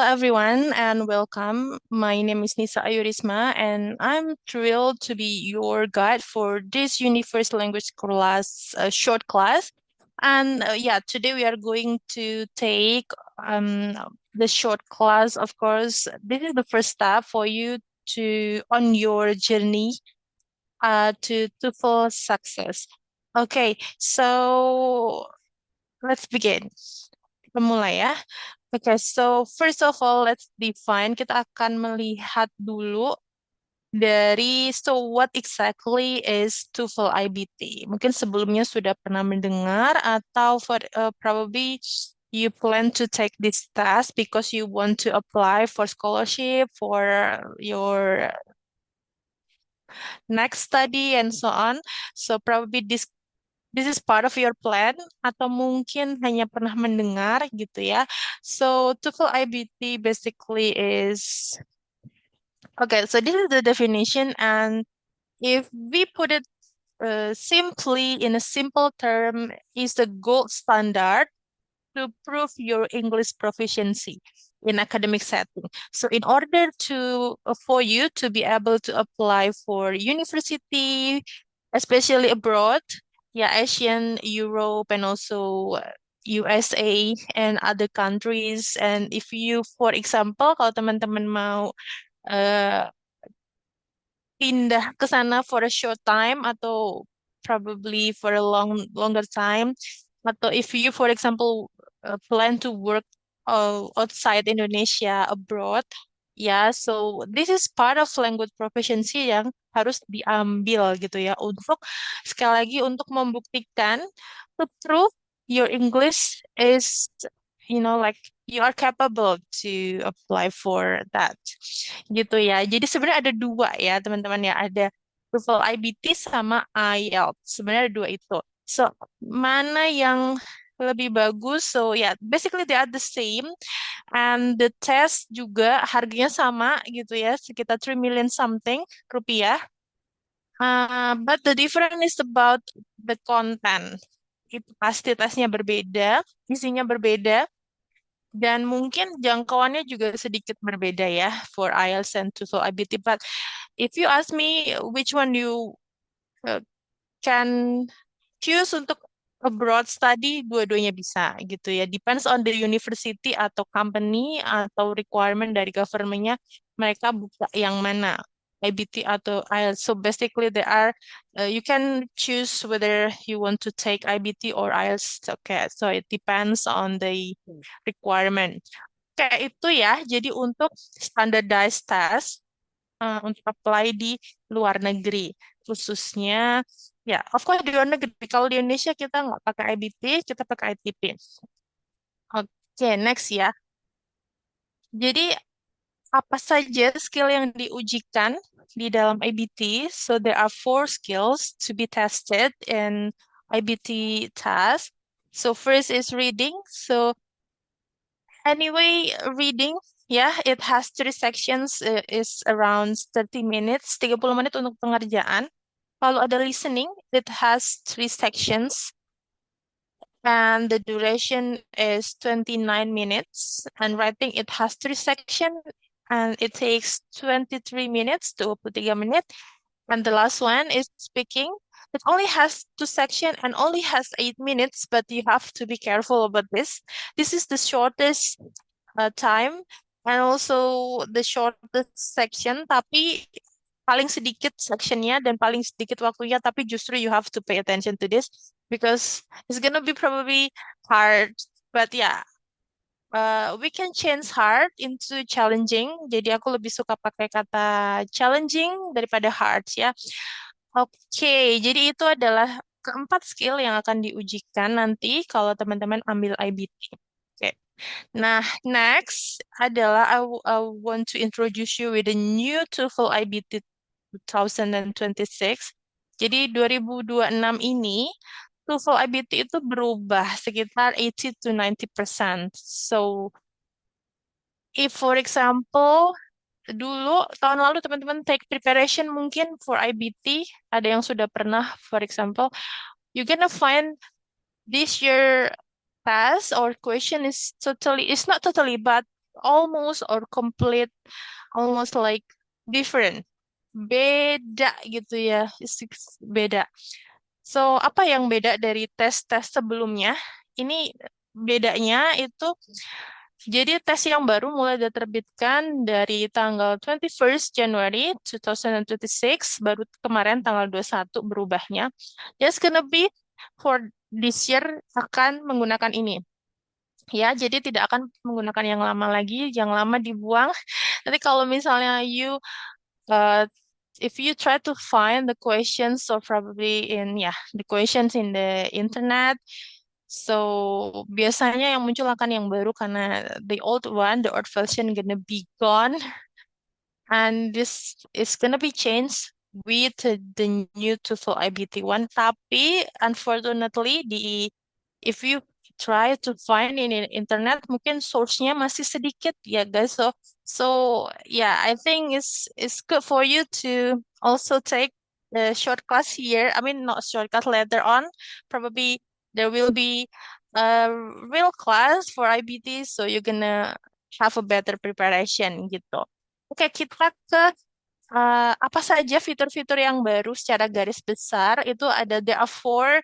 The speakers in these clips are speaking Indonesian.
everyone, and welcome. My name is Nisa Ayurisma, and I'm thrilled to be your guide for this Universe Language class, short class. And yeah, today we are going to take um, the short class. Of course, this is the first step for you to on your journey to full success. Okay, so let's begin. Kita mulai ya. Oke, so first of all, let's define. Kita akan melihat dulu dari what exactly is TOEFL IBT. Mungkin sebelumnya sudah pernah mendengar atau probably you plan to take this test because you want to apply for scholarship for your next study and so on. So probably this is part of your plan atau mungkin hanya pernah mendengar gitu ya. So TOEFL IBT basically is okay. So this is the definition, and if we put it simply in a simple term, is the gold standard to prove your English proficiency in academic setting. So in order to for you to be able to apply for university, especially abroad, yeah, Asian, Europe, and also USA and other countries. And if you, for example, kalau teman-teman mau uh, pindah ke sana for a short time atau probably for a longer time, atau if you, for example, plan to work outside Indonesia abroad, ya, so this is part of language proficiency yang harus diambil gitu ya untuk sekali lagi untuk membuktikan to prove your English is like you are capable to apply for that gitu ya. Jadi sebenarnya ada dua ya teman-teman ya, ada TOEFL IBT sama IELTS. Sebenarnya ada dua itu. So, mana yang lebih bagus? So, yeah, basically they are the same. And the test juga harganya sama gitu ya, sekitar 3 million something rupiah. But the difference is about the content. Itu pasti tesnya berbeda, isinya berbeda, dan mungkin jangkauannya juga sedikit berbeda ya for IELTS and TOEFL IBT. But if you ask me which one you uh, can choose untuk abroad study, dua-duanya bisa gitu ya. Depends on the university atau company atau requirement dari governmentnya, mereka buka yang mana, IBT atau IELTS. So basically there are you can choose whether you want to take IBT or IELTS. Okay, so it depends on the requirement. Kayak itu ya. Jadi untuk standardized test untuk apply di luar negeri, khususnya ya, of course di luar negeri. Kalau di Indonesia kita nggak pakai IBT, kita pakai ITP. Oke, next ya. Jadi apa saja skill yang diujikan di dalam IBT? So there are four skills to be tested in IBT test. So first is reading. So anyway, reading, yeah, it has three sections, is around 30 minutes, 30 menit untuk pengerjaan. Kalau ada listening, it has three sections, and the duration is 29 minutes. And writing, it has three sections, and it takes 23 minutes, 23 menit. And the last one is speaking. It only has two sections and only has 8 minutes, but you have to be careful about this. This is the shortest time and also the shortest section, tapi paling sedikit sectionnya dan paling sedikit waktunya, tapi justru you have to pay attention to this because it's gonna be probably hard. But yeah, we can change hard into challenging. Jadi aku lebih suka pakai kata challenging daripada hard ya. Oke, jadi itu adalah keempat skill yang akan diujikan nanti kalau teman-teman ambil IBT. Oke. Nah, next adalah I want to introduce you with the new TOEFL IBT 2026. Jadi 2026 ini TOEFL IBT itu berubah sekitar 80 to 90%. So, if for example dulu tahun lalu teman-teman take preparation mungkin for IBT, ada yang sudah pernah, for example, you're gonna find this year task or question is totally, it's not totally, but almost or complete, almost like different. Beda gitu ya, beda. So, apa yang beda dari tes-tes sebelumnya? Ini bedanya itu, jadi tes yang baru mulai diterbitkan dari tanggal 21st January 2026, baru kemarin tanggal 21 berubahnya. Just gonna be for this year akan menggunakan ini. Ya, jadi tidak akan menggunakan yang lama lagi, yang lama dibuang. Nanti kalau misalnya uh, if you try to find the questions, so probably the questions in the internet, so biasanya yang muncul akan yang baru karena the old version gonna be gone, and this is gonna be changed with the new TOEFL IBT1. Tapi unfortunately if you try to find in internet, mungkin source-nya masih sedikit ya guys. So yeah, I think it's good for you to also take the short class here. I mean, not short class, later on. Probably there will be a real class for IBT, so you're gonna have a better preparation gitu. Oke, kita ke apa saja fitur-fitur yang baru secara garis besar. Itu ada, there are four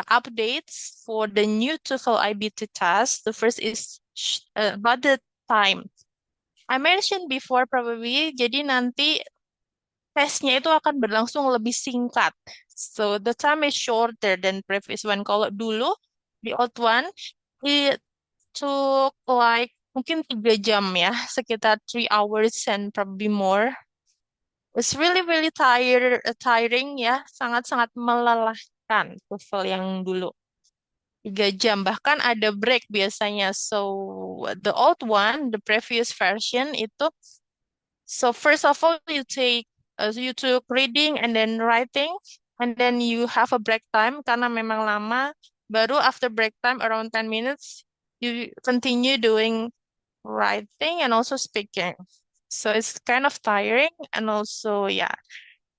updates for the new TOEFL IBT task. The first is about the time. I mentioned before probably, jadi nanti tesnya itu akan berlangsung lebih singkat. So the time is shorter than previous one. Kalau dulu the old one it took like mungkin 3 jam ya, sekitar 3 hours and probably more. It's really really tiring ya, sangat-sangat melelahkan TOEFL yang dulu. 3 jam, bahkan ada break biasanya. So the old one, the previous version itu, so first of all you took reading and then writing, and then you have a break time karena memang lama. Baru after break time around 10 minutes, you continue doing writing and also speaking. So it's kind of tiring, and also ya,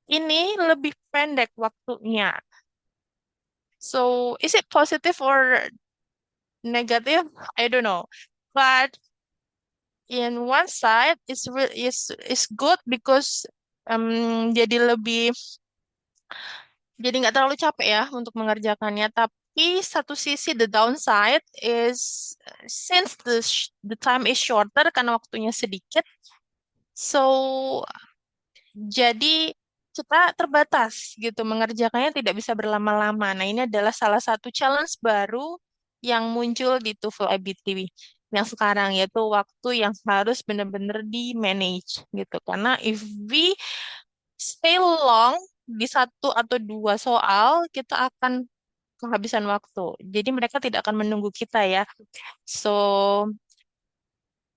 ini lebih pendek waktunya. So is it positive or negative? I don't know. But in one side is good because jadi nggak terlalu capek ya untuk mengerjakannya. Tapi satu sisi the downside is, since the time is shorter karena waktunya sedikit, so jadi kita terbatas gitu, mengerjakannya tidak bisa berlama-lama. Nah, ini adalah salah satu challenge baru yang muncul di TOEFL IBTW yang sekarang, yaitu waktu yang harus benar-benar di manage gitu. Karena if we stay long di satu atau dua soal, kita akan kehabisan waktu. Jadi mereka tidak akan menunggu kita ya. So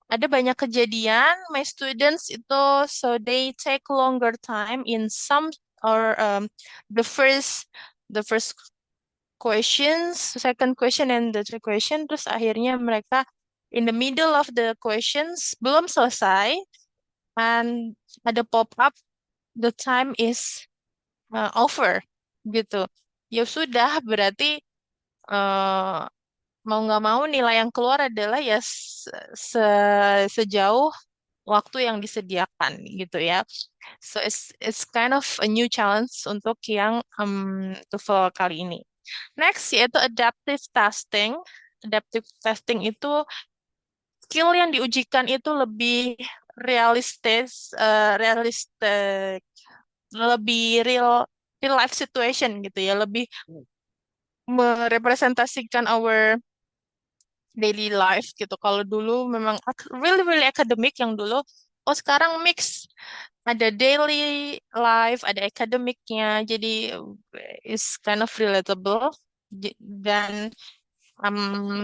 ada banyak kejadian my students itu, so they take longer time in some, or the first questions, second question and the third question, terus akhirnya mereka in the middle of the questions belum selesai, and ada pop up the time is over gitu. Ya sudah, berarti eh, mau nggak mau nilai yang keluar adalah ya sejauh waktu yang disediakan gitu ya. So it's kind of a new challenge untuk yang TOEFL kali ini. Next yaitu adaptive testing. Adaptive testing itu skill yang diujikan itu lebih realistik, lebih real life situation gitu ya, lebih merepresentasikan our daily life gitu. Kalau dulu memang really really academic yang dulu, oh sekarang mix, ada daily life, ada academicnya, jadi is kind of relatable. Dan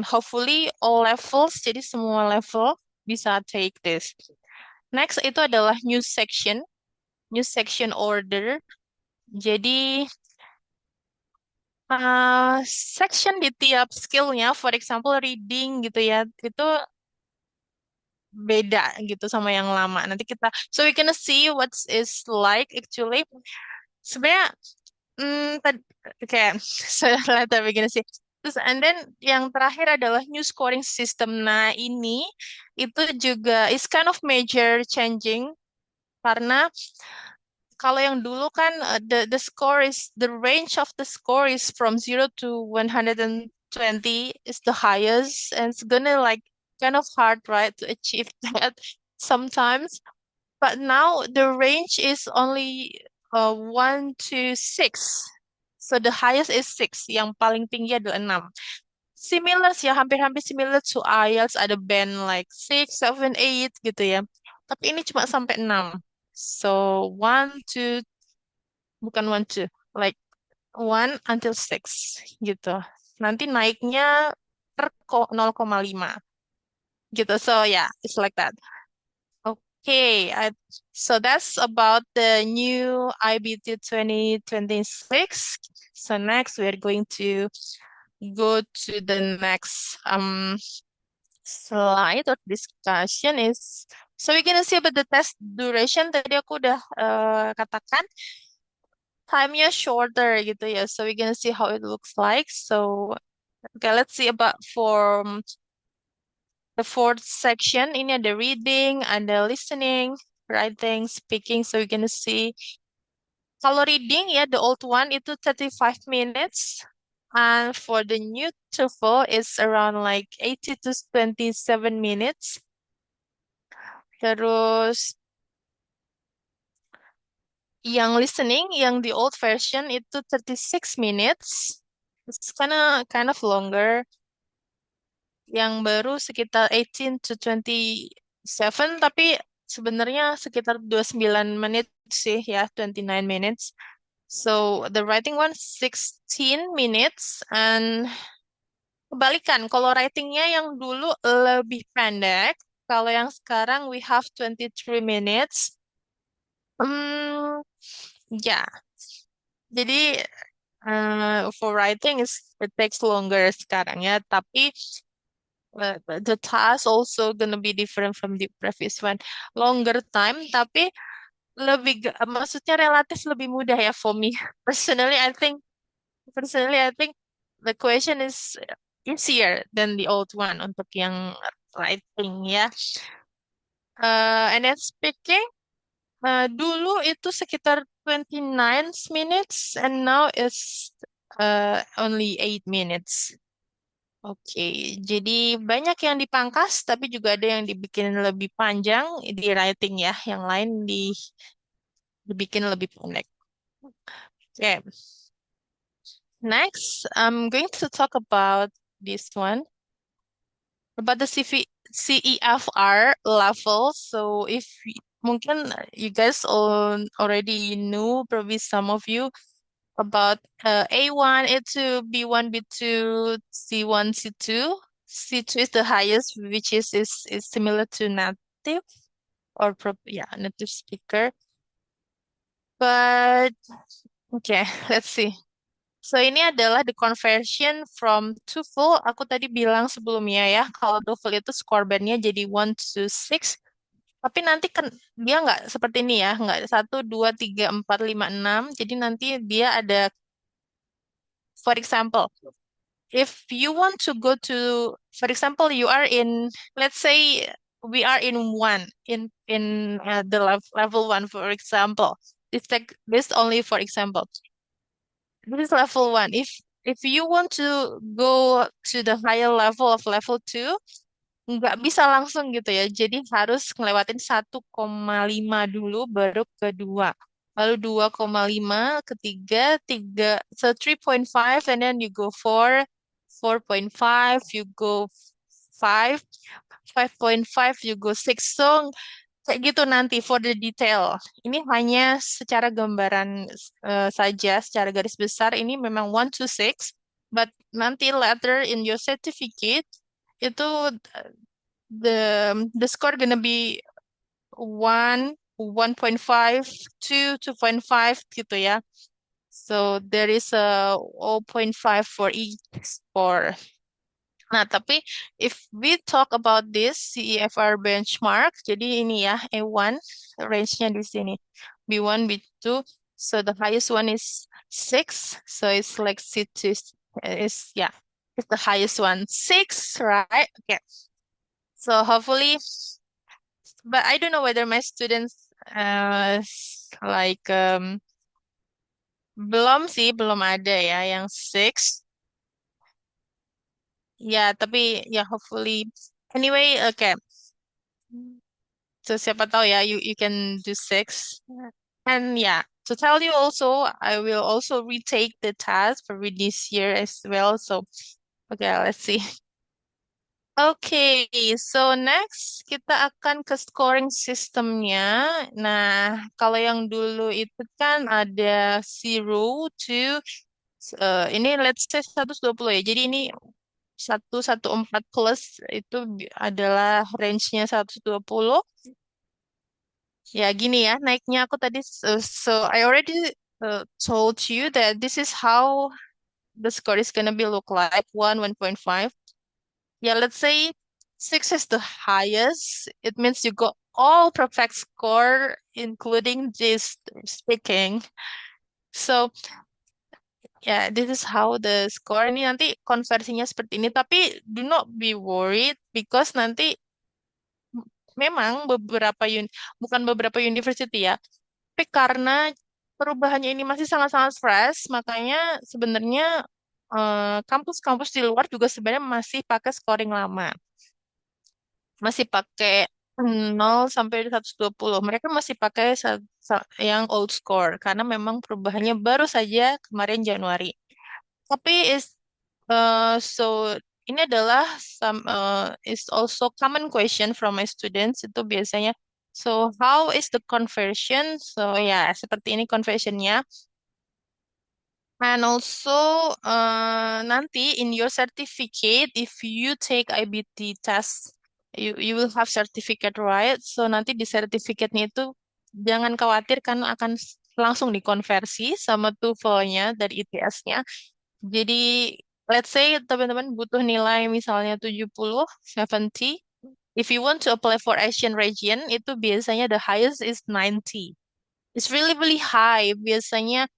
hopefully all levels, jadi semua level bisa take this. Next itu adalah new section order. Jadi section di tiap skillnya, for example reading gitu ya, itu beda gitu sama yang lama. Nanti so we gonna see what is like actually. Sebenarnya, oke, so later we gonna see. Terus and then yang terakhir adalah new scoring system. Nah, ini itu juga is kind of major changing karena kalau yang dulu kan the score is the range of the score is from 0 to 120 is the highest, and it's gonna like kind of hard, right, to achieve that sometimes. But now the range is only 1 to 6. So the highest is 6. Yang paling tinggi adalah 6. Similar sih ya, hampir-hampir similar to IELTS. Ada band like 6, 7, 8 gitu ya. Tapi ini cuma sampai 6. So bukan one two, like 1 until 6 gitu. Nanti naiknya per 0,5 gitu. So yeah, it's like that. Okay, so that's about the new IBT 2026. So next we're going to go to the next slide or discussion is, so we're gonna see about the test duration. Tadi aku udah katakan time-nya shorter gitu ya. So we're gonna see how it looks like. So okay, let's see about for the fourth section. Ini ada reading, ada listening, writing, speaking. So we're gonna see kalau reading ya, the old one itu 35 minutes. And for the new TOEFL, it's around like 80 to 27 minutes. Terus yang listening, yang the old version itu 36 minutes. It's kind of longer. Yang baru sekitar 18 to 27, tapi sebenarnya sekitar 29 menit sih ya, 29 minutes. So the writing one 16 minutes, and kebalikan, kalau writingnya yang dulu lebih pendek, kalau yang sekarang we have 23 minutes. Ya, jadi for writing it takes longer sekarang ya, tapi the task also gonna be different from the previous one. Longer time, tapi maksudnya relatif lebih mudah ya for me. Personally, I think the question is easier than the old one untuk yang writing ya. And then speaking, dulu itu sekitar 29 minutes and now it's only 8 minutes. Oke, jadi banyak yang dipangkas, tapi juga ada yang dibikin lebih panjang di writing ya. Yang lain dibikin lebih pendek. Oke, next I'm going to talk about this one, about the CEFR level. So mungkin you guys all already knew, probably some of you, about A1, A2, B1, B2, C1, C2. C2 is the highest, which is similar to native or yeah, native speaker. But okay, let's see. So ini adalah the conversion from TOEFL. Aku tadi bilang sebelumnya ya, kalau TOEFL itu score bandnya jadi 1 to 6. Tapi nanti kan dia nggak seperti ini ya, nggak 1, 2, 3, 4, 5, 6. Jadi nanti dia ada, for example, if you want to go to, for example, you are in, let's say we are in one, in the level one, for example. It's like this only for example. This is level one. If you want to go to the higher level of level two, nggak bisa langsung gitu ya. Jadi harus ngelewatin 1,5 dulu baru ke 2. Lalu 2,5 ke 3, 3, so 3,5 and then you go 4, 4,5 you go 5, 5,5 you go 6. So kayak gitu nanti for the detail. Ini hanya secara gambaran saja, secara garis besar ini memang 1 to 6, but nanti later in your certificate itu the score gonna be 1, 1,5, 2, 2,5 gitu ya. So there is a 0,5 for each score. Nah, tapi if we talk about this CEFR benchmark, jadi ini ya, A1, range-nya di sini. B1, B2, so the highest one is 6, so it's like C2 is, yeah. It's the highest one. Six, right? Okay. So hopefully, but I don't know whether my students like belum sih, belum ada ya yang six. Ya, tapi ya hopefully. Anyway, okay. So siapa tahu ya, you can do six. And yeah, to tell you also, I will also retake the task for this year as well. So okay, let's see. Okay, so next kita akan ke scoring sistemnya. Nah, kalau yang dulu itu kan ada zero to ini let's say 120 ya. Jadi ini 114 plus itu adalah range-nya 120. Ya, gini ya, naiknya aku tadi so I already told you that this is how the score is gonna be look like 1.5. Yeah, let's say six is the highest. It means you got all perfect score, including this speaking. So, yeah, this is how the score ini nanti konversinya seperti ini. Tapi do not be worried because nanti memang bukan beberapa university ya, tapi karena perubahannya ini masih sangat-sangat fresh, makanya sebenarnya kampus-kampus di luar juga sebenarnya masih pakai scoring lama. Masih pakai 0 sampai 120. Mereka masih pakai yang old score karena memang perubahannya baru saja kemarin Januari. Tapi so ini adalah is also common question from my students itu biasanya. So how is the conversion? So ya seperti ini conversionnya. And also, nanti in your certificate, if you take IBT test, you will have certificate, right? So nanti di sertifikatnya itu jangan khawatir karena akan langsung dikonversi sama TOEFL-nya dari ITS-nya. Jadi, let's say teman-teman butuh nilai misalnya 70, 70. If you want to apply for Asian region, itu biasanya the highest is 90. It's really, really high. Biasanya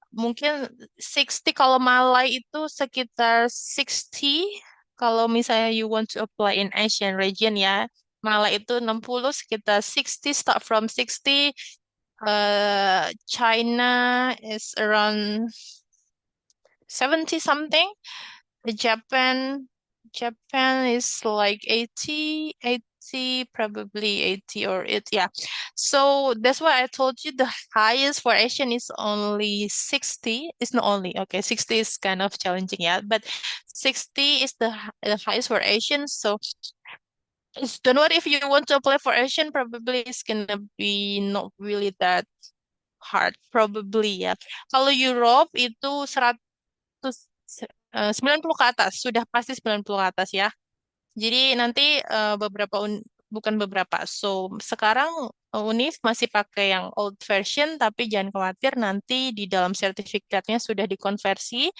mungkin 60 kalau Malay itu sekitar 60. Kalau misalnya you want to apply in Asian region ya. Malay itu 60 sekitar 60 start from 60. China is around 70 something. Japan Japan is like 80, 80, probably 80 or it, yeah. So that's why I told you the highest for Asian is only 60. It's not only, okay, 60 is kind of challenging, yeah, but 60 is the highest for Asian. So don't worry if you want to apply for Asian, probably it's gonna be not really that hard, probably, ya. Kalau Europe itu 90 ke atas, sudah pasti 90 ke atas ya. Jadi nanti bukan beberapa. So sekarang Univ masih pakai yang old version, tapi jangan khawatir nanti di dalam sertifikatnya sudah dikonversi.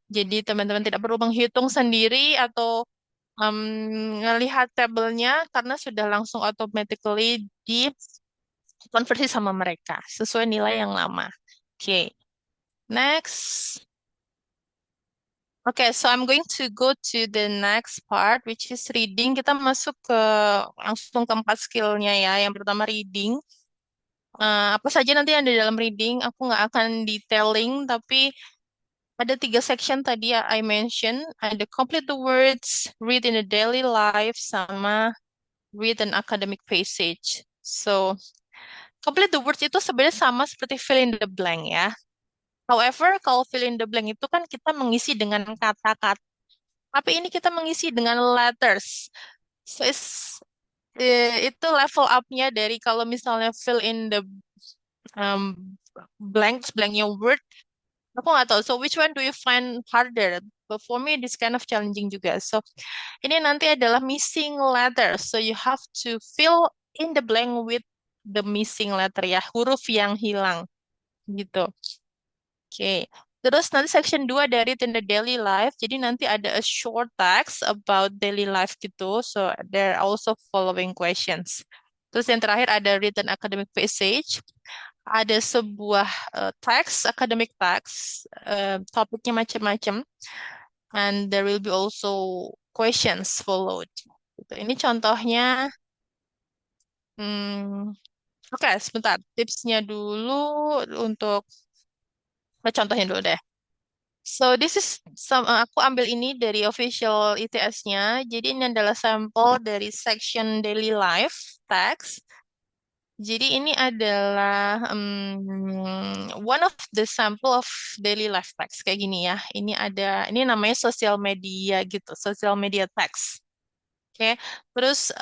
Jadi teman-teman tidak perlu menghitung sendiri atau ngelihat tabelnya karena sudah langsung automatically dikonversi sama mereka sesuai nilai yang lama. Oke, next. Okay, so I'm going to go to the next part, which is reading. Kita masuk ke langsung ke 4 skillnya ya. Yang pertama reading. Apa saja nanti yang ada dalam reading, aku nggak akan detailing, tapi ada 3 section tadi ya I mention. Ada complete the words, read in the daily life, sama read an academic passage. So, complete the words itu sebenarnya sama seperti fill in the blank ya. However, kalau fill in the blank itu kan kita mengisi dengan kata-kata. Tapi ini kita mengisi dengan letters. So itu level up-nya dari kalau misalnya fill in the um, blanknya word. Aku nggak tahu. So which one do you find harder? But for me, this kind of challenging juga. So ini nanti adalah missing letters. So you have to fill in the blank with the missing letter ya, huruf yang hilang gitu. Oke. Terus nanti section 2 dari in the daily life. Jadi nanti ada a short text about daily life gitu. So there are also following questions. Terus yang terakhir ada written academic passage. Ada sebuah teks, academic text, topiknya macam-macam. and there will be also questions followed. Gitu. Ini contohnya. Hmm, Oke, sebentar. Tipsnya dulu untuk contohnya dulu deh. So this is aku ambil ini dari official ITS-nya. Jadi ini adalah sampel dari section daily life text. Jadi ini adalah one of the sample of daily life text kayak gini ya. Ini namanya sosial media gitu, sosial media text. Oke, terus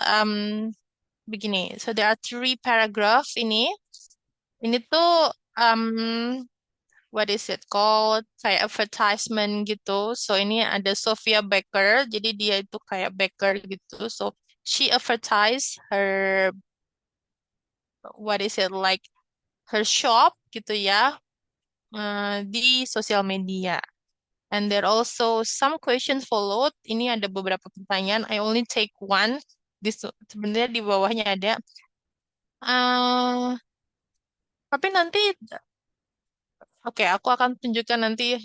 begini. So there are three paragraph ini. Ini tuh what is it called? Kayak advertisement gitu. So ini ada Sophia Baker. Jadi dia itu kayak baker gitu. So she advertise her what is it like her shop gitu ya di sosial media. And there also some questions followed. Ini ada beberapa pertanyaan. I only take one. Sebenarnya di bawahnya ada. eh tapi nanti, oke, aku akan tunjukkan nanti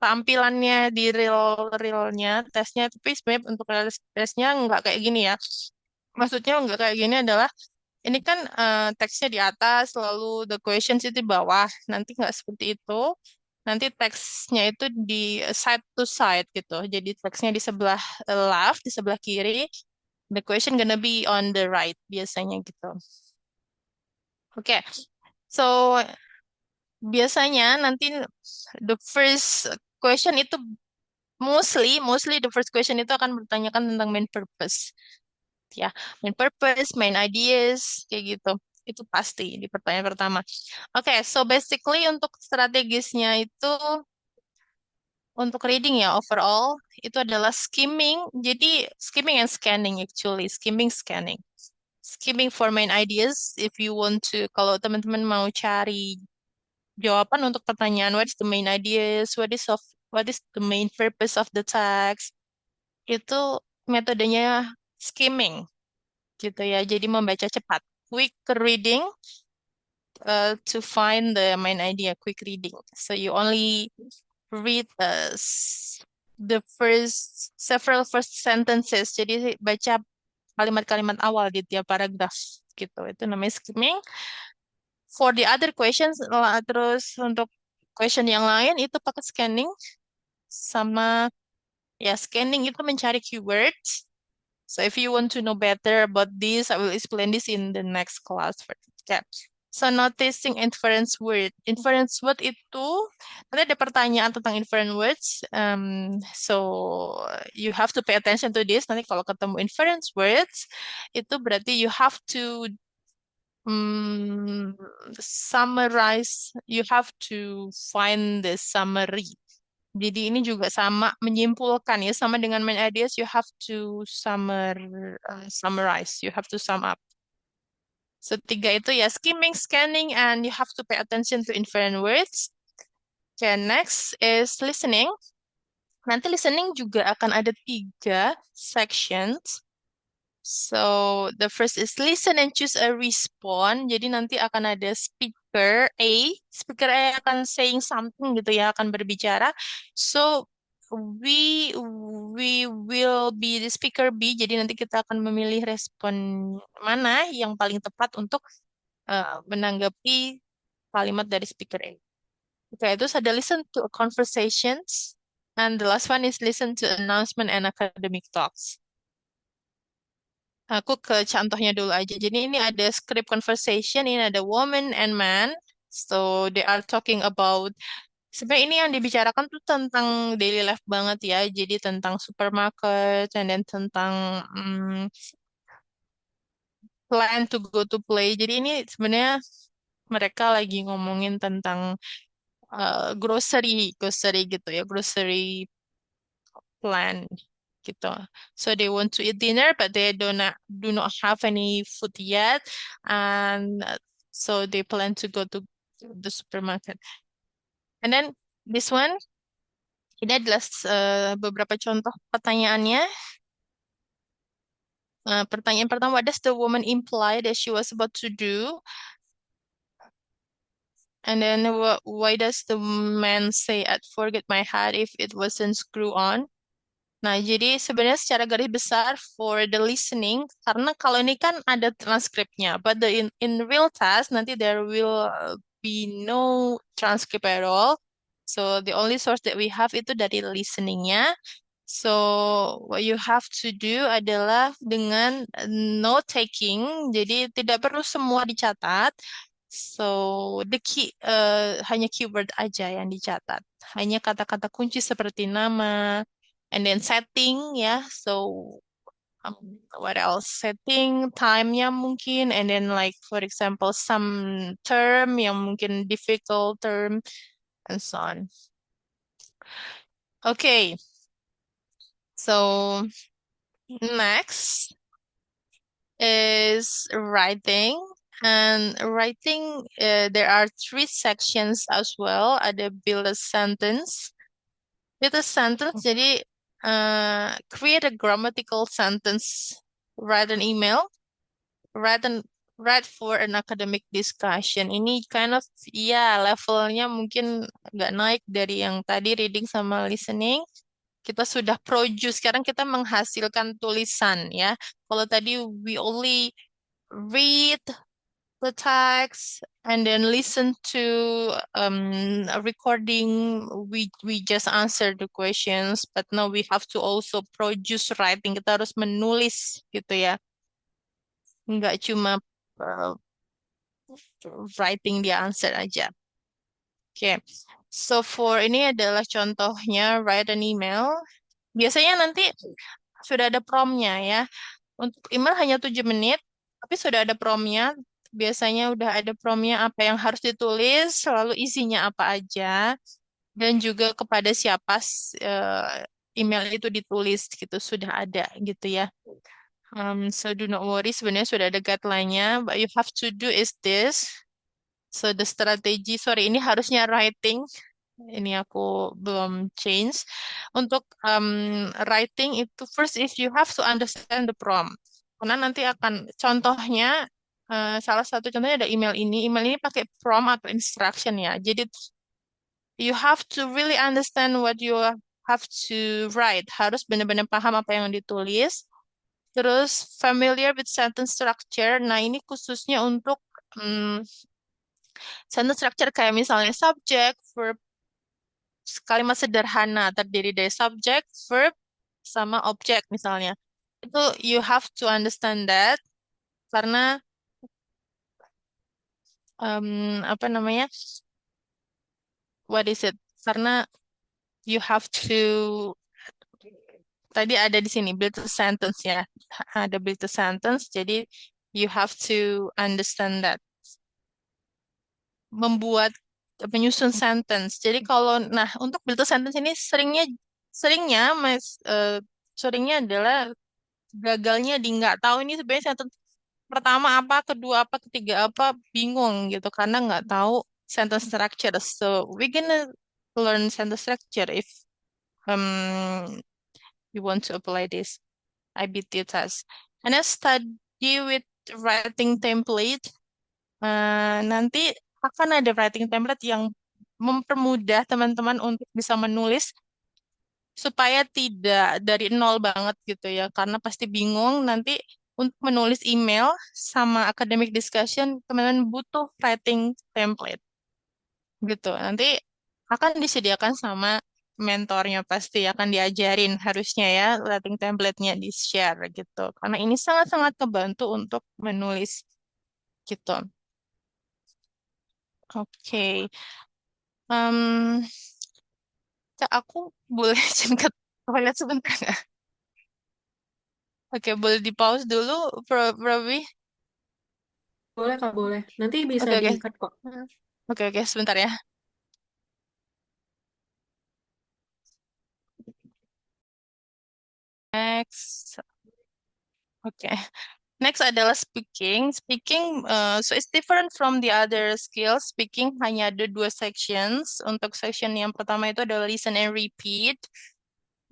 tampilannya di real-realnya tesnya. Tapi sebenarnya untuk real tesnya nggak kayak gini ya. Maksudnya nggak kayak gini adalah ini kan teksnya di atas, lalu the questions itu di bawah. Nanti nggak seperti itu. Nanti teksnya itu di side to side gitu. Jadi teksnya di sebelah left, di sebelah kiri. The question gonna be on the right biasanya gitu. Oke, so biasanya nanti the first question itu mostly the first question itu akan bertanyakan tentang main purpose. Ya, main purpose, main ideas, kayak gitu. Itu pasti di pertanyaan pertama. Oke, so basically untuk strategisnya itu untuk reading ya overall itu adalah skimming. Jadi skimming and scanning actually, skimming scanning. Skimming for main ideas if you want to kalau teman-teman mau cari jawaban untuk pertanyaan what is the main ideas, what is the main purpose of the text. Itu metodenya skimming gitu ya. Jadi membaca cepat. Quick reading to find the main idea, quick reading. So you only read the several first sentences. Jadi baca kalimat-kalimat awal di tiap paragraf gitu. Itu namanya skimming. For the other questions, terus untuk question yang lain itu pakai scanning sama ya scanning itu mencari keywords. So if you want to know better about this, I will explain this in the next class. Okay. So noticing inference word. Inference word itu nanti ada pertanyaan tentang inference words. So you have to pay attention to this. Nanti kalau ketemu inference words, itu berarti you have to summarize. You have to find the summary. Jadi ini juga sama menyimpulkan ya, sama dengan main ideas, you have to summarize, you have to sum up. So tiga itu ya, skimming, scanning, and you have to pay attention to inferent words. Okay, next is listening. Nanti listening juga akan ada tiga sections. So the first is listen and choose a response. Jadi nanti akan ada speaker A akan saying something gitu ya, akan berbicara. So we will be the speaker B. Jadi nanti kita akan memilih respon mana yang paling tepat untuk menanggapi kalimat dari speaker A. Oke, itu ada listen to conversations. And the last one is listen to announcement and academic talks. Aku ke contohnya dulu aja. Jadi ini ada script conversation, ini ada woman and man. So they are talking about sebenarnya ini yang dibicarakan tuh tentang daily life banget ya. Jadi tentang supermarket and then tentang plan to go to play. Jadi ini sebenarnya mereka lagi ngomongin tentang grocery gitu ya, grocery plan gitu. So they want to eat dinner, but they do not have any food yet, and so they plan to go to the supermarket. And then this one, ini adalah beberapa contoh pertanyaannya. Pertanyaan pertama, what does the woman imply that she was about to do? And then why does the man say I'd forget my hat if it wasn't screw on? Nah, jadi sebenarnya secara garis besar for the listening, karena kalau ini kan ada transkripnya, but in real task nanti there will be no transcript at all. So the only source that we have itu dari listeningnya. So what you have to do adalah dengan note taking, jadi tidak perlu semua dicatat. So the key hanya keyword aja yang dicatat, hanya kata-kata kunci seperti nama, and then setting ya. So what else? Setting, time-nya mungkin, and then like for example some term yang mungkin difficult term and so on. Okay, so next is writing. And writing, there are three sections as well. Ada build a sentence. Build a sentence, jadi create a grammatical sentence, write an email, write an write for an academic discussion. Ini kind of ya levelnya mungkin nggak naik dari yang tadi reading sama listening. Kita sudah produce, sekarang kita menghasilkan tulisan ya. Kalau tadi we only read the text and then listen to a recording, we just answer the questions, but now we have to also produce writing, kita harus menulis gitu ya, nggak cuma uh, writing the answer aja. Oke, so for ini adalah contohnya write an email. Biasanya nanti sudah ada promnya ya. Untuk email hanya 7 menit, tapi sudah ada promnya. Biasanya udah ada promnya apa yang harus ditulis, selalu isinya apa aja, dan juga kepada siapa email itu ditulis gitu, sudah ada gitu ya. So do not worry, sebenarnya sudah ada guideline-nya. But you have to do is this. So the strategy, sorry, ini harusnya writing. Ini aku belum change. Untuk writing itu first if you have to understand the prompt. Karena nanti akan contohnya salah satu contohnya ada email ini. Email ini pakai prompt atau instruction ya. Jadi you have to really understand what you have to write. Harus benar-benar paham apa yang ditulis. Terus familiar with sentence structure. Nah, ini khususnya untuk sentence structure kayak misalnya subject, verb, kalimat sederhana terdiri dari subject, verb, sama objek misalnya. Itu you have to understand that karena apa namanya? What is it? Karena you have to tadi ada di sini build a sentence ya. Ada build a sentence, jadi you have to understand that. Membuat menyusun sentence. Jadi kalau nah untuk build a sentence ini seringnya seringnya adalah gagalnya di nggak tahu ini sebenarnya sentence pertama apa, kedua apa, ketiga apa, bingung gitu karena nggak tahu sentence structure. So we gonna learn sentence structure if um you want to apply this IBT test. And then study with writing template. Nanti akan ada writing template yang mempermudah teman-teman untuk bisa menulis supaya tidak dari nol banget gitu ya, karena pasti bingung nanti untuk menulis email sama academic discussion, teman-teman butuh writing template gitu. Nanti akan disediakan sama mentornya pasti akan diajarin harusnya ya writing template-nya di-share gitu. Karena ini sangat-sangat kebantu untuk menulis gitu. Oke. Em, Kak, aku boleh izin ke toilet sebentar nggak? Oke, boleh di pause dulu, Probi? Boleh Kak, boleh. Nanti bisa Oke, oke. di-cut kok. Oke, oke, sebentar ya. Next. Oke. Next adalah speaking. Speaking, so it's different from the other skills. Speaking hanya ada dua sections. Untuk section yang pertama itu adalah listen and repeat.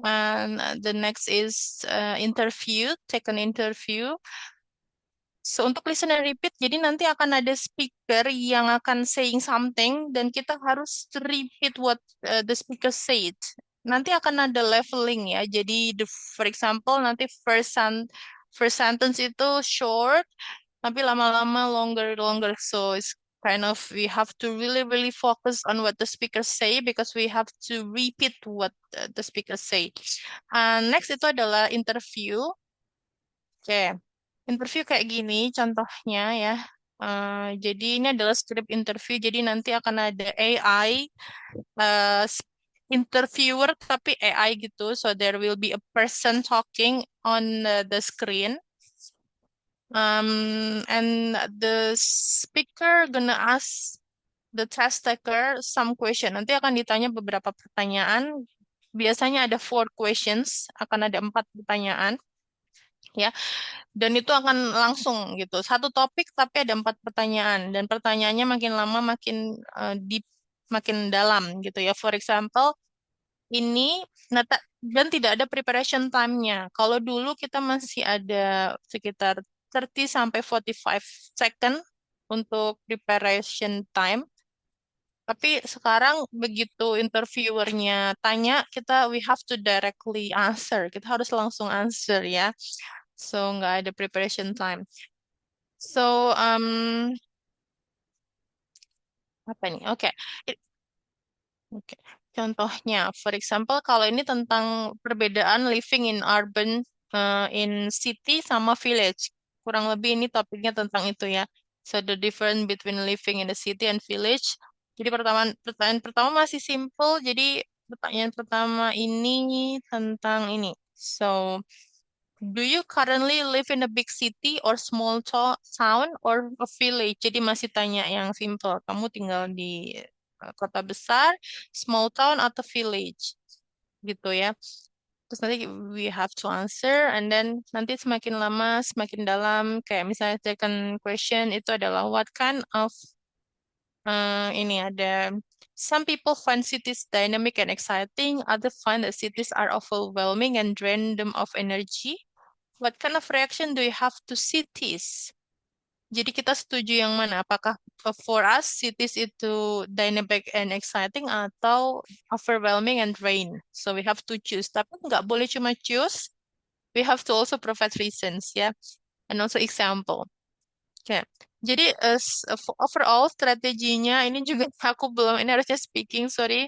And the next is interview, take an interview. So, untuk listen and repeat, jadi nanti akan ada speaker yang akan saying something dan kita harus repeat what the speaker said. Nanti akan ada leveling ya. Jadi, for example, nanti first sentence itu short, tapi lama-lama longer, longer. So, it's kind of we have to really, really focus on what the speaker say because we have to repeat what the speaker say. Next itu adalah interview. Oke, interview kayak gini contohnya ya. Jadi ini adalah script interview. Jadi nanti akan ada AI uh, s- interviewer tapi AI gitu. So there will be a person talking on the screen. And the speaker gonna ask the test taker some question. Nanti akan ditanya beberapa pertanyaan. Biasanya ada 4 questions. Akan ada 4 pertanyaan. Ya, dan itu akan langsung gitu. Satu topik tapi ada 4 pertanyaan dan pertanyaannya makin lama makin deep, makin dalam gitu ya. For example, ini dan tidak ada preparation time-nya. Kalau dulu kita masih ada sekitar 30 sampai 45 second untuk preparation time. Tapi sekarang begitu interviewernya tanya, we have to directly answer. Kita harus langsung answer ya. So nggak ada preparation time. So, apa nih? Oke. I- Oke. Contohnya, for example, kalau ini tentang perbedaan living in urban, in city sama village. Kurang lebih ini topiknya tentang itu ya. So, the difference between living in the city and village. Jadi pertanyaan pertama masih simple. Jadi pertanyaan pertama ini tentang ini. So, do you currently live in a big city or small town or a village? Jadi masih tanya yang simple. Kamu tinggal di kota besar, small town atau village gitu ya. Terus nanti we have to answer and then nanti semakin lama semakin dalam kayak misalnya second question itu adalah what kind of ini ada some people find cities dynamic and exciting, others find that cities are overwhelming and drain them of energy. What kind of reaction do you have to cities? Jadi kita setuju yang mana? Apakah for us cities itu dynamic and exciting atau overwhelming and drain? So we have to choose. Tapi nggak boleh cuma choose. We have to also provide reasons ya, and also example. Oke. Jadi overall strateginya ini juga aku belum. Ini harusnya speaking, sorry.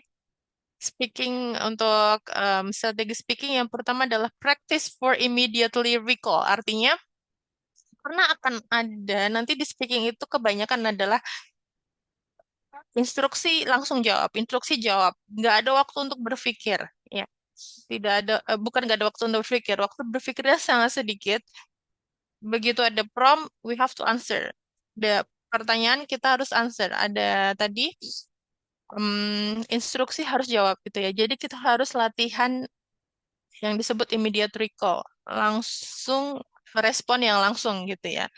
Speaking untuk strategi speaking yang pertama adalah practice for immediately recall. Artinya karena akan ada nanti di speaking itu kebanyakan adalah instruksi langsung jawab, instruksi jawab, nggak ada waktu untuk berpikir, ya, tidak ada, bukan nggak ada waktu untuk berpikir, waktu berpikirnya sangat sedikit. Begitu ada prompt, we have to answer. Ada pertanyaan kita harus answer. Ada tadi instruksi harus jawab gitu ya. Jadi kita harus latihan yang disebut immediate recall, langsung respon yang langsung gitu ya.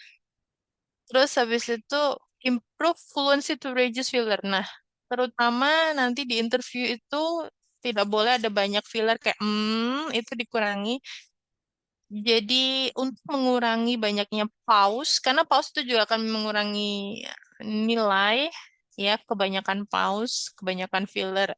Terus habis itu improve fluency to reduce filler. Nah, terutama nanti di interview itu tidak boleh ada banyak filler kayak itu dikurangi. Jadi untuk mengurangi banyaknya pause, karena pause itu juga akan mengurangi nilai ya, kebanyakan pause, kebanyakan filler.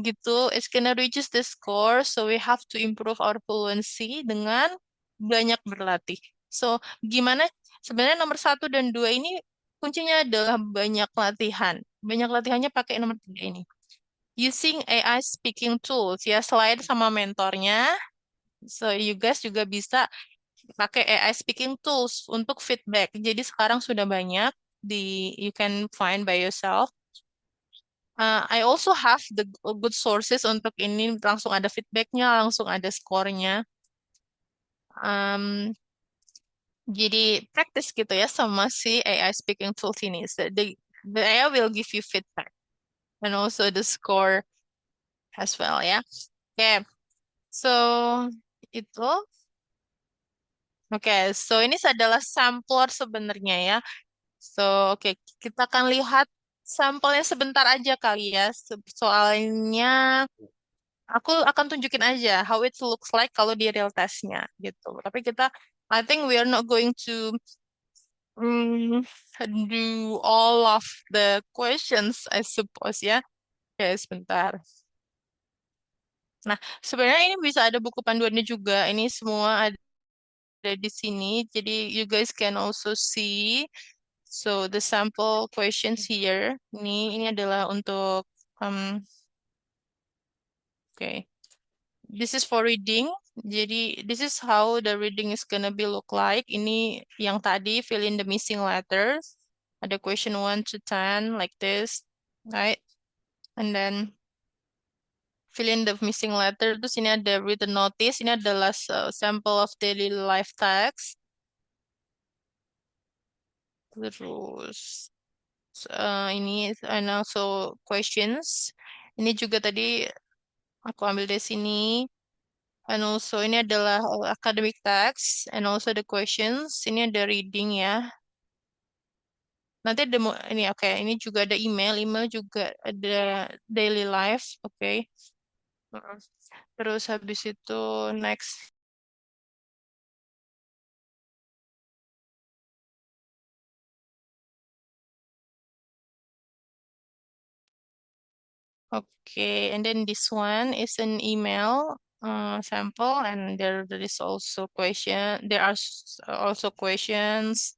Gitu, it's gonna reduce the score, so we have to improve our fluency dengan banyak berlatih. So, gimana? Sebenarnya nomor 1 dan 2 ini kuncinya adalah banyak latihan. Banyak latihannya pakai nomor 3 ini. Using AI speaking tools, ya selain sama mentornya, so you guys juga bisa pakai AI speaking tools untuk feedback. Jadi sekarang sudah banyak you can find by yourself. I also have the good sources untuk ini langsung ada feedbacknya, langsung ada skornya. Um, jadi practice gitu ya sama si AI speaking tools ini. So, the AI will give you feedback and also the score as well ya. Oke, so itu. Oke, so ini adalah sampler sebenarnya ya. So, oke, kita akan lihat sampelnya sebentar aja kali ya. Soalnya aku akan tunjukin aja how it looks like kalau di real testnya gitu. Tapi kita I think we are not going to mm, do all of the questions, I suppose ya. Oke, sebentar. Nah, sebenarnya ini bisa ada buku panduannya juga. Ini semua ada di sini. Jadi you guys can also see. So the sample questions here. Ini adalah untuk oke. This is for reading. Jadi this is how the reading is gonna be look like. Ini yang tadi fill in the missing letters. Ada question 1 to 10 like this, right? And then fill in the missing letter. Terus ini ada written notice. Ini adalah sample of daily life text. Terus ini and also questions. Ini juga tadi aku ambil dari sini. And also ini adalah academic text and also the questions. Ini ada reading ya. Nanti ada ini oke, ini juga ada email. Email juga ada daily life, oke. Mm. Terus habis itu next. Okay, and then this one is an email sample, and there is also question. There are also questions.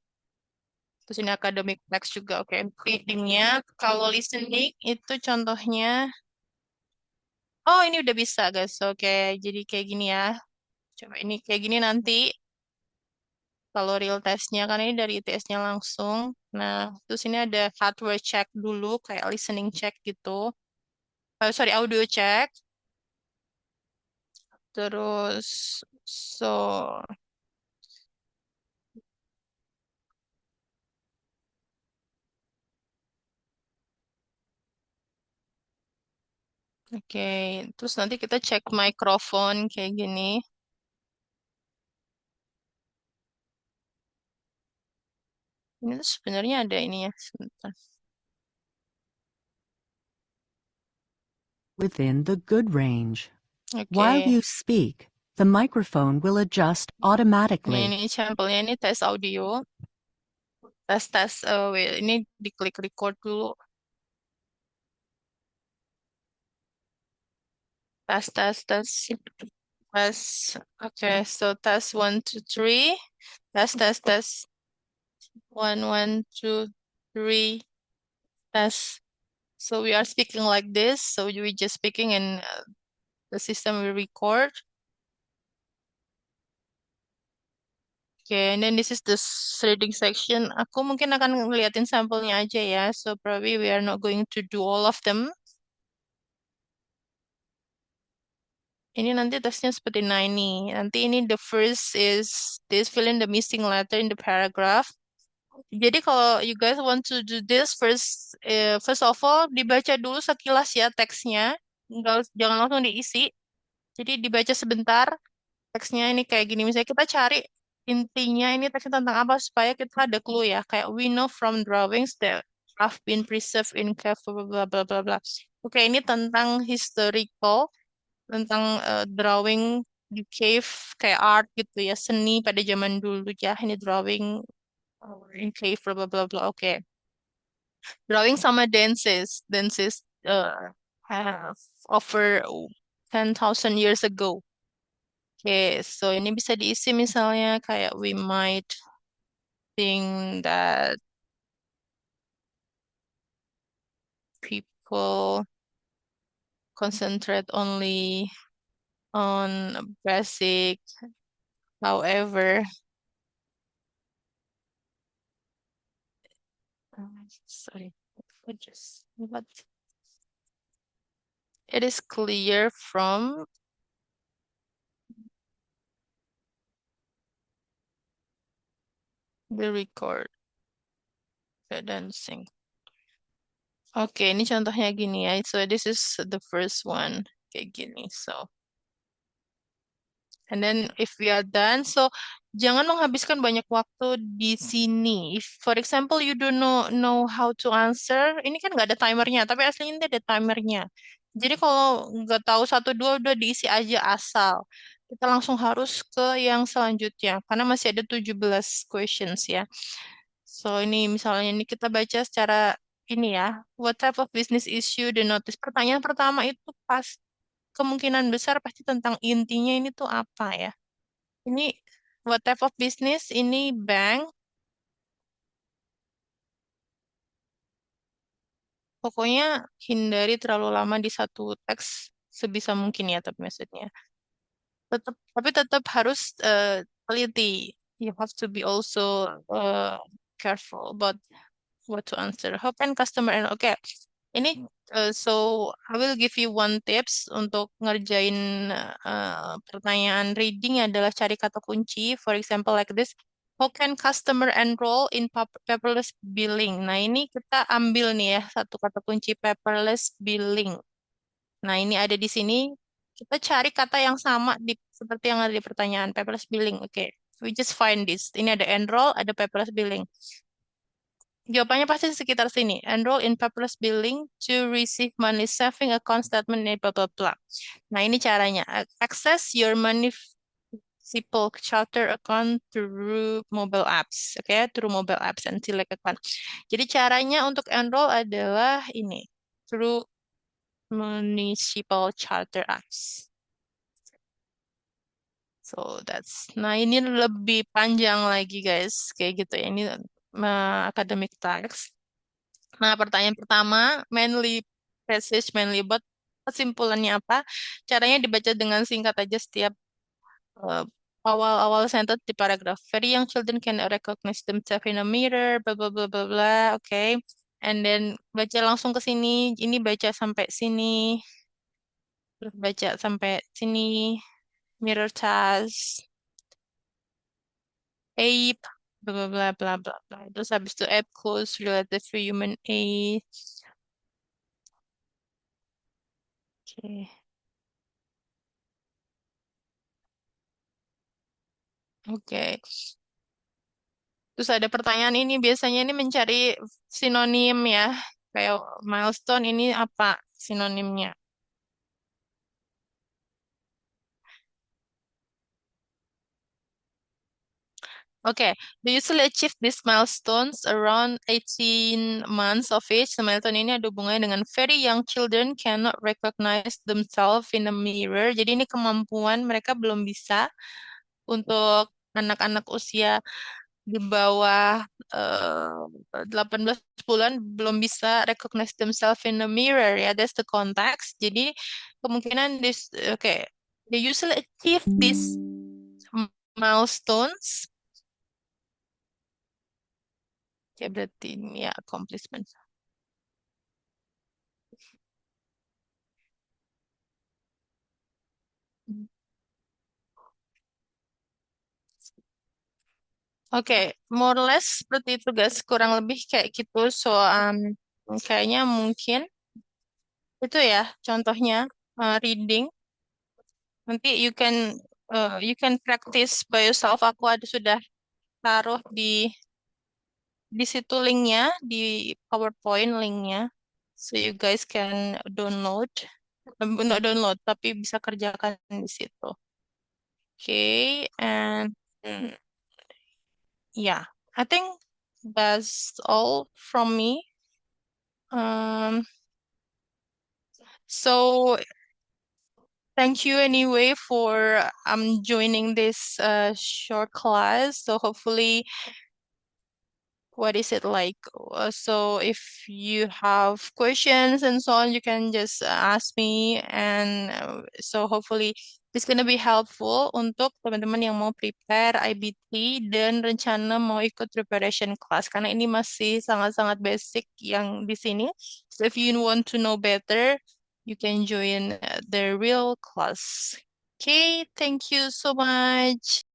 Terus ini academic text juga. Oke, readingnya. Kalau listening itu contohnya. Oh, ini udah bisa, guys. Oke, jadi kayak gini ya. Coba ini kayak gini nanti. Kalau real testnya kan ini dari ITS-nya langsung. Nah, terus ini ada hardware check dulu, kayak listening check gitu. Sorry, audio check. Terus, so, oke. Terus nanti kita cek mikrofon kayak gini. Ini tuh sebenarnya ada ini ya, sebentar. Within the good range. While Oke. you speak, the microphone will adjust Ini, automatically. ini sampelnya ini tes audio. Tes wait, ini diklik record dulu. Tes. Tes. Okay, so test 1 2 3. Test. 1 1 2 3. Test. So we are speaking like this. So we just speaking and the system will record. Okay, and then this is the reading section. Aku mungkin akan ngeliatin sampelnya aja ya. So probably we are not going to do all of them. Ini nanti tesnya seperti ini. Nanti ini the first is this fill in the missing letter in the paragraph. Jadi kalau you guys want to do this first of all dibaca dulu sekilas ya teksnya, jangan langsung diisi. Jadi dibaca sebentar teksnya ini kayak gini. Misalnya kita cari intinya ini teksnya tentang apa supaya kita ada clue ya. Kayak we know from drawings that have been preserved in cave blah blah blah blah blah. Oke, ini tentang historical, tentang drawing di cave kayak art gitu ya, seni pada zaman dulu ya. Ini drawing in cave blah blah blah blah. Oke. Drawing sama dances have over 10,000 years ago. Oke, so ini bisa diisi misalnya kayak we might think that people concentrate only on basic, however, sorry, what? It is clear from the record, the dancing. Oke, ini contohnya gini ya. So this is the first one. Kayak gini. So, and then if we are done, so jangan menghabiskan banyak waktu di sini. If, for example, you do not know how to answer, ini kan nggak ada timernya, tapi aslinya ini ada timernya. Jadi kalau nggak tahu satu dua udah diisi aja asal. kita langsung harus ke yang selanjutnya karena masih ada 17 questions ya. So ini misalnya ini kita baca secara ini ya. What type of business issue the notice? Pertanyaan pertama itu pas kemungkinan besar pasti tentang intinya ini tuh apa ya? Ini what type of business? Ini bank. Pokoknya hindari terlalu lama di satu teks sebisa mungkin ya, tapi maksudnya. Tapi tetap harus teliti. You have to be also careful about what to answer. How can customer and okay. Ini so I will give you one tips untuk ngerjain pertanyaan reading adalah cari kata kunci. For example like this. How can customer enroll in paperless billing? Nah, ini kita ambil nih ya satu kata kunci paperless billing. Nah, ini ada di sini. Kita cari kata yang sama seperti yang ada di pertanyaan paperless billing. Oke, we just find this. Ini ada enroll, ada paperless billing. Jawabannya pasti sekitar sini. Enroll in paperless billing to receive money saving account statement blah blah blah. Nah, ini caranya. Access your municipal charter account through mobile apps. Oke, through mobile apps and select account. Jadi caranya untuk enroll adalah ini. Through municipal charter apps. So nah ini lebih panjang lagi guys, kayak gitu ya. Ini academic text. Nah, pertanyaan pertama, mainly passage, mainly but kesimpulannya apa? Caranya dibaca dengan singkat aja setiap eh, awal-awal sentence di paragraf. Very young children can recognize themselves in a mirror, bla bla bla bla bla, oke. And then baca langsung ke sini, ini baca sampai sini, terus baca sampai sini, mirror task, ape, bla bla bla bla bla bla. Terus habis itu ape close relative to human ape. Oke. Oke. Terus ada pertanyaan ini biasanya ini mencari sinonim ya. Kayak milestone ini apa sinonimnya? Oke, they usually achieve these milestones around 18 months of age. Nah, milestone ini ada hubungannya dengan very young children cannot recognize themselves in a mirror. Jadi ini kemampuan mereka belum bisa untuk anak-anak usia di bawah 18 bulan belum bisa recognize themselves in the mirror ya. That's the context. Jadi kemungkinan they usually achieve these milestones. Ya berarti ini ya accomplishment. Oke, more or less seperti itu guys, kurang lebih kayak gitu. So, kayaknya mungkin itu ya contohnya reading. Nanti you can practice by yourself. Aku ada sudah taruh di situ linknya di PowerPoint linknya, so you guys can download, not download tapi bisa kerjakan di situ. Okay, and yeah, I think that's all from me. Um, so thank you anyway for joining this short class. So hopefully what is it like? So if you have questions and so on, you can just ask me. And so hopefully it's gonna be helpful untuk teman-teman yang mau prepare IBT dan rencana mau ikut preparation class. Karena ini masih sangat-sangat basic yang di sini. So if you want to know better, you can join the real class. Okay, thank you so much.